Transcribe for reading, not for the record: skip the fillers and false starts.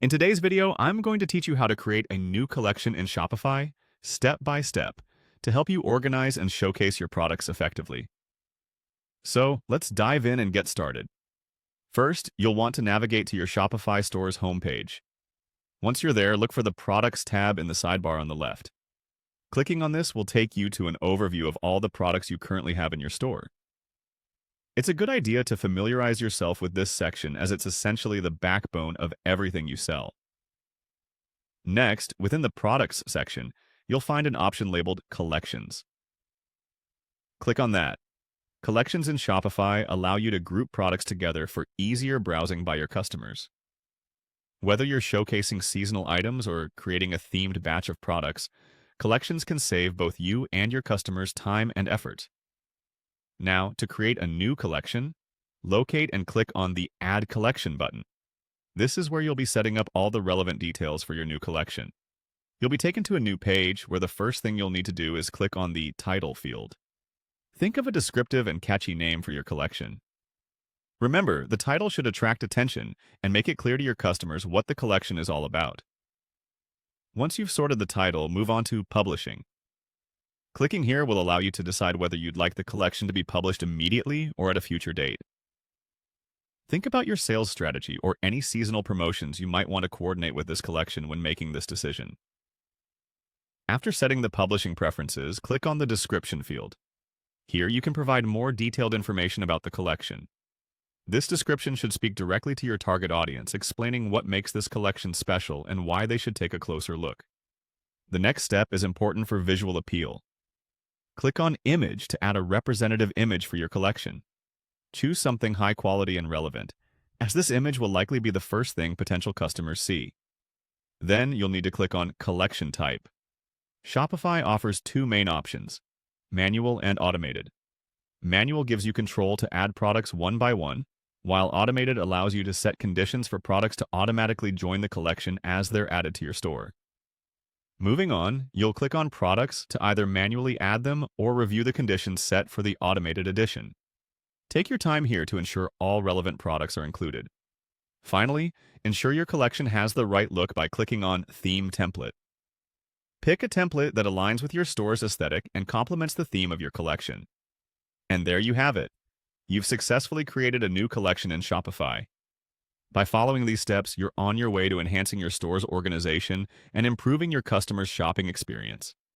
In today's video, I'm going to teach you how to create a new collection in Shopify, step by step, to help you organize and showcase your products effectively. So let's dive in and get started. First, you'll want to navigate to your Shopify store's homepage. Once you're there, look for the Products tab in the sidebar on the left. Clicking on this will take you to an overview of all the products you currently have in your store. It's a good idea to familiarize yourself with this section as it's essentially the backbone of everything you sell. Next, within the Products section, you'll find an option labeled Collections. Click on that. Collections in Shopify allow you to group products together for easier browsing by your customers. Whether you're showcasing seasonal items or creating a themed batch of products, collections can save both you and your customers time and effort. Now, to create a new collection, locate and click on the Add Collection button. This is where you'll be setting up all the relevant details for your new collection. You'll be taken to a new page where the first thing you'll need to do is click on the Title field. Think of a descriptive and catchy name for your collection. Remember, the title should attract attention and make it clear to your customers what the collection is all about. Once you've sorted the title, move on to Publishing. Clicking here will allow you to decide whether you'd like the collection to be published immediately or at a future date. Think about your sales strategy or any seasonal promotions you might want to coordinate with this collection when making this decision. After setting the publishing preferences, click on the Description field. Here you can provide more detailed information about the collection. This description should speak directly to your target audience, explaining what makes this collection special and why they should take a closer look. The next step is important for visual appeal. Click on Image to add a representative image for your collection. Choose something high quality and relevant, as this image will likely be the first thing potential customers see. Then you'll need to click on Collection Type. Shopify offers two main options: manual and automated. Manual gives you control to add products one by one, while automated allows you to set conditions for products to automatically join the collection as they're added to your store. Moving on, you'll click on Products to either manually add them or review the conditions set for the automated edition. Take your time here to ensure all relevant products are included. Finally, ensure your collection has the right look by clicking on Theme Template. Pick a template that aligns with your store's aesthetic and complements the theme of your collection. And there you have it. You've successfully created a new collection in Shopify. By following these steps, you're on your way to enhancing your store's organization and improving your customers' shopping experience.